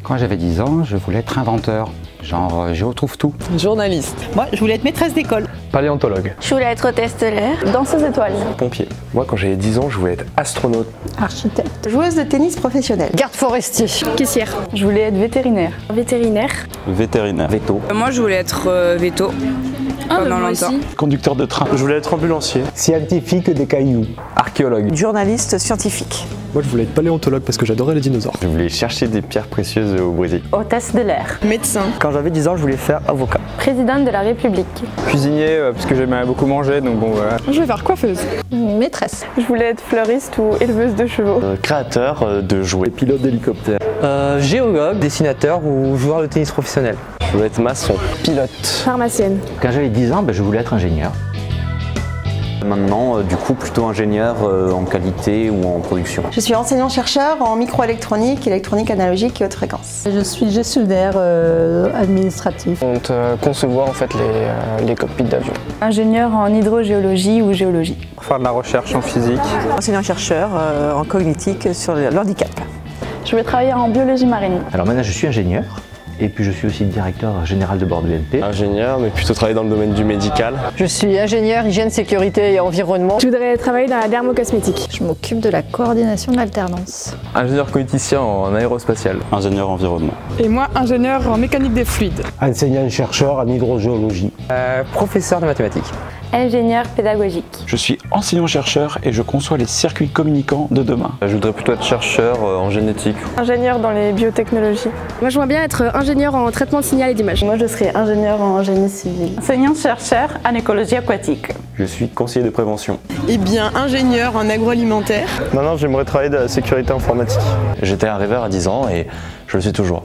Quand j'avais 10 ans, je voulais être inventeur, genre je retrouve tout. Journaliste. Moi, je voulais être maîtresse d'école. Paléontologue. Je voulais être hôtesse de l'air. Danseuse étoile. Pompier. Moi, quand j'avais 10 ans, je voulais être astronaute. Architecte. Joueuse de tennis professionnelle. Garde forestier. Caissière. Je voulais être vétérinaire. Vétérinaire. Vétérinaire. Veto. Moi, je voulais être veto. Pendant longtemps. Conducteur de train. Je voulais être ambulancier. Scientifique des cailloux. Archéologue. Journaliste scientifique. Moi, je voulais être paléontologue parce que j'adorais les dinosaures. Je voulais chercher des pierres précieuses au Brésil. Hôtesse de l'air. Médecin. Quand j'avais 10 ans, je voulais faire avocat. Présidente de la République. Cuisinier, parce que j'aimais beaucoup manger, donc bon voilà. Je vais faire coiffeuse. Maîtresse. Je voulais être fleuriste ou éleveuse de chevaux. Créateur de jouets. Pilote d'hélicoptère. Géologue, dessinateur ou joueur de tennis professionnel. Je voulais être maçon. Pilote. Pharmacienne. Quand j'avais 10 ans, je voulais être ingénieur. Maintenant, du coup, plutôt ingénieur en qualité ou en production. Je suis enseignant-chercheur en microélectronique, électronique analogique et haute fréquence. Je suis gestionnaire administratif. On te concevoir en fait les cockpits d'avion. Ingénieur en hydrogéologie ou géologie. Faire de la recherche en physique. Enseignant-chercheur en cognitique sur l'handicap. Je voulais travailler en biologie marine. Alors maintenant je suis ingénieur et puis je suis aussi directeur général de bord de BNP. Ingénieur, mais plutôt travailler dans le domaine du médical. Je suis ingénieur hygiène, sécurité et environnement. Je voudrais travailler dans la dermocosmétique. Je m'occupe de la coordination de l'alternance. Ingénieur cogniticien en aérospatial. Ingénieur environnement. Et moi, ingénieur en mécanique des fluides. Enseignant-chercheur en hydrogéologie. Professeur de mathématiques. Ingénieur pédagogique. Je suis enseignant-chercheur et je conçois les circuits communicants de demain. Je voudrais plutôt être chercheur en génétique. Ingénieur dans les biotechnologies. Moi, je vois bien être ingénieur en traitement de signal et d'image. Moi, je serais ingénieur en génie civil. Enseignant-chercheur en écologie aquatique. Je suis conseiller de prévention. Eh bien, ingénieur en agroalimentaire. Maintenant, j'aimerais travailler dans la sécurité informatique. J'étais un rêveur à 10 ans et je le suis toujours.